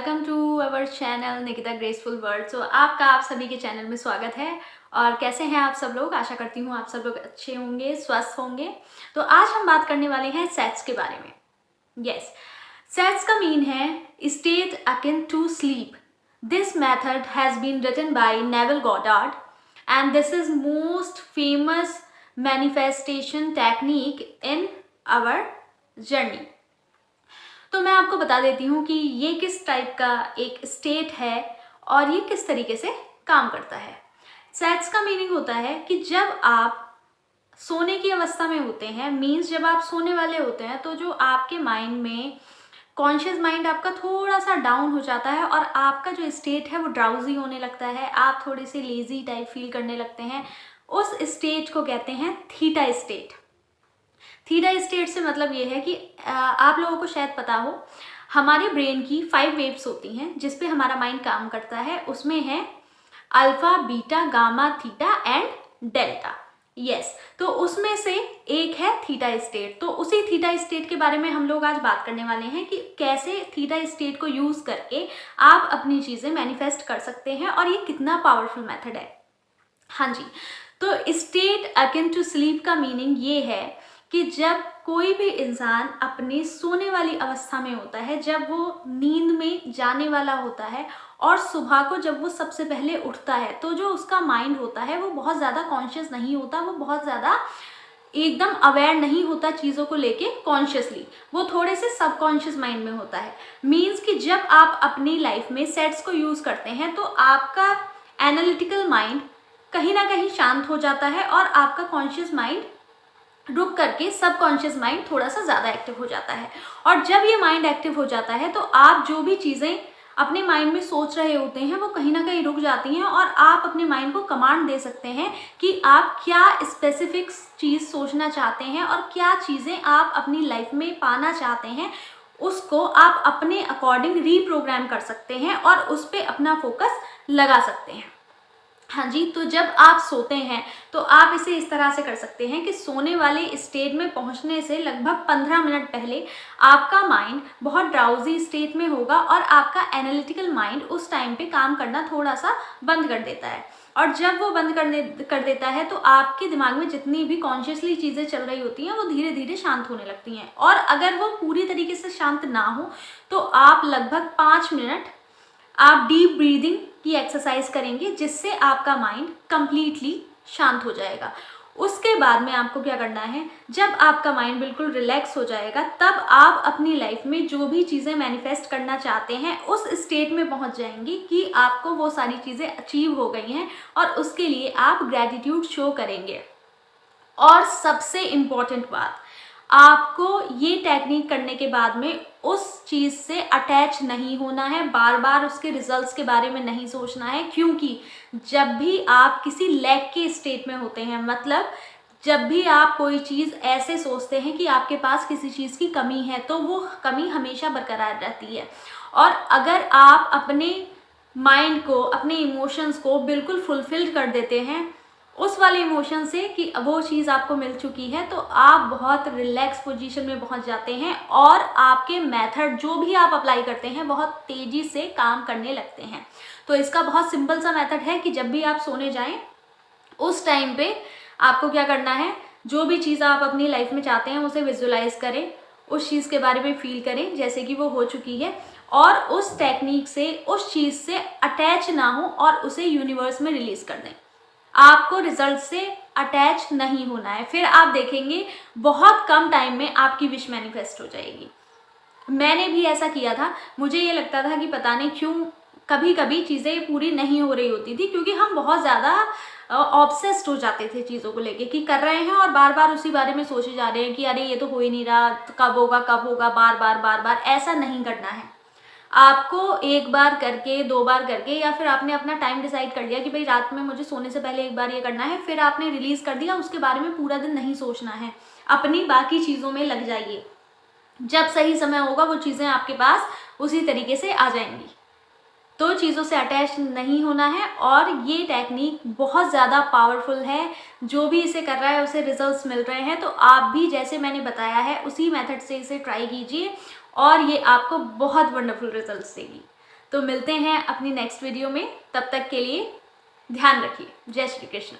Welcome to our channel Nikita graceful word. आपका आप सभी के चैनल में स्वागत है। और कैसे हैं आप सब लोग? आशा करती हूँ आप सब लोग अच्छे होंगे, स्वस्थ होंगे। तो आज हम बात करने वाले हैं सेट्स के बारे में। यस, सेट्स का मीन है state akin to sleep. This method has been written by Neville Goddard and this is most famous manifestation technique in our journey. तो मैं आपको बता देती हूँ कि ये किस टाइप का एक स्टेट है और ये किस तरीके से काम करता है। सेट्स का मीनिंग होता है कि जब आप सोने की अवस्था में होते हैं, मीन्स जब आप सोने वाले होते हैं, तो जो आपके माइंड में कॉन्शियस माइंड आपका थोड़ा सा डाउन हो जाता है और आपका जो स्टेट है वो ड्राउजी होने लगता है। आप थोड़े से लेजी टाइप फील करने लगते हैं। उस स्टेट को कहते हैं थीटा स्टेट। थीटा स्टेट से मतलब ये है कि आप लोगों को शायद पता हो, हमारे ब्रेन की 5 वेव्स होती हैं जिस पे हमारा माइंड काम करता है। उसमें है alpha, beta, gamma, theta and delta. Yes, तो उसमें से एक है थीटा स्टेट। तो उसी थीटा स्टेट के बारे में हम लोग आज बात करने वाले हैं कि कैसे थीटा स्टेट को यूज करके आप अपनी चीजें मैनिफेस्ट कर सकते हैं और ये कितना पावरफुल मेथड है। हाँ जी, तो स्टेट अकिन टू स्लीप का मीनिंग ये है कि जब कोई भी इंसान अपनी सोने वाली अवस्था में होता है, जब वो नींद में जाने वाला होता है और सुबह को जब वो सबसे पहले उठता है, तो जो उसका माइंड होता है वो बहुत ज़्यादा कॉन्शियस नहीं होता, वो बहुत ज़्यादा एकदम अवेयर नहीं होता चीज़ों को लेके कॉन्शियसली, वो थोड़े से सबकॉन्शियस माइंड में होता है। मीन्स कि जब आप अपनी लाइफ में सेट्स को यूज़ करते हैं तो आपका एनालिटिकल माइंड कहीं ना कहीं शांत हो जाता है और आपका कॉन्शियस माइंड रुक करके सबकॉन्शियस माइंड थोड़ा सा ज़्यादा एक्टिव हो जाता है। और जब ये माइंड एक्टिव हो जाता है तो आप जो भी चीज़ें अपने माइंड में सोच रहे होते हैं वो कहीं ना कहीं रुक जाती हैं और आप अपने माइंड को कमांड दे सकते हैं कि आप क्या स्पेसिफिक चीज़ सोचना चाहते हैं और क्या चीज़ें आप अपनी लाइफ में पाना चाहते हैं, उसको आप अपने अकॉर्डिंग रीप्रोग्राम कर सकते हैं और उस पर अपना फोकस लगा सकते हैं। हाँ जी, तो जब आप सोते हैं तो आप इसे इस तरह से कर सकते हैं कि सोने वाले स्टेट में पहुंचने से लगभग 15 मिनट पहले आपका माइंड बहुत ड्राउजी स्टेट में होगा और आपका एनालिटिकल माइंड उस टाइम पे काम करना थोड़ा सा बंद कर देता है। और जब वो बंद कर देता है तो आपके दिमाग में जितनी भी कॉन्शियसली चीज़ें चल रही होती हैं वो धीरे धीरे शांत होने लगती हैं। और अगर वो पूरी तरीके से शांत ना हो तो आप लगभग 5 मिनट आप डीप ब्रीदिंग की एक्सरसाइज करेंगे जिससे आपका माइंड कंप्लीटली शांत हो जाएगा। उसके बाद में आपको क्या करना है, जब आपका माइंड बिल्कुल रिलैक्स हो जाएगा तब आप अपनी लाइफ में जो भी चीज़ें मैनिफेस्ट करना चाहते हैं उस स्टेट में पहुंच जाएंगे कि आपको वो सारी चीज़ें अचीव हो गई हैं और उसके लिए आप ग्रैटिट्यूड शो करेंगे। और सबसे इम्पॉर्टेंट बात, आपको ये टेक्निक करने के बाद में उस चीज़ से अटैच नहीं होना है, बार बार उसके रिजल्ट्स के बारे में नहीं सोचना है। क्योंकि जब भी आप किसी लैक के स्टेट में होते हैं, मतलब जब भी आप कोई चीज़ ऐसे सोचते हैं कि आपके पास किसी चीज़ की कमी है, तो वो कमी हमेशा बरकरार रहती है। और अगर आप अपने माइंड को, अपने इमोशंस को बिल्कुल फुलफिल कर देते हैं उस वाले इमोशन से कि वो चीज़ आपको मिल चुकी है, तो आप बहुत रिलैक्स पोजीशन में पहुंच जाते हैं और आपके मेथड जो भी आप अप्लाई करते हैं बहुत तेज़ी से काम करने लगते हैं। तो इसका बहुत सिंपल सा मेथड है कि जब भी आप सोने जाएं उस टाइम पे आपको क्या करना है, जो भी चीज़ आप अपनी लाइफ में चाहते हैं उसे विजुलाइज करें, उस चीज़ के बारे में फील करें जैसे कि वो हो चुकी है और उस टेक्निक से उस चीज़ से अटैच ना हो और उसे यूनिवर्स में रिलीज कर दें। आपको रिजल्ट से अटैच नहीं होना है, फिर आप देखेंगे बहुत कम टाइम में आपकी विश मैनिफेस्ट हो जाएगी। मैंने भी ऐसा किया था। मुझे ये लगता था कि पता नहीं क्यों कभी कभी चीज़ें पूरी नहीं हो रही होती थी, क्योंकि हम बहुत ज़्यादा ऑब्सेस्ड हो जाते थे चीज़ों को लेके कि कर रहे हैं और बार बार उसी बारे में सोचे जा रहे हैं कि अरे ये तो हो ही नहीं रहा, कब होगा कब होगा, बार बार बार बार। ऐसा नहीं करना है। आपको एक बार करके, 2 बार करके, या फिर आपने अपना टाइम डिसाइड कर लिया कि भाई रात में मुझे सोने से पहले एक बार ये करना है, फिर आपने रिलीज कर दिया, उसके बारे में पूरा दिन नहीं सोचना है, अपनी बाकी चीज़ों में लग जाइए। जब सही समय होगा वो चीज़ें आपके पास उसी तरीके से आ जाएंगी। तो चीज़ों से अटैच नहीं होना है और ये टेक्निक बहुत ज़्यादा पावरफुल है। जो भी इसे कर रहा है उसे रिजल्ट्स मिल रहे हैं, तो आप भी जैसे मैंने बताया है उसी मेथड से इसे ट्राई कीजिए और ये आपको बहुत वंडरफुल रिजल्ट्स देगी। तो मिलते हैं अपनी नेक्स्ट वीडियो में, तब तक के लिए ध्यान रखिए। जय श्री कृष्ण।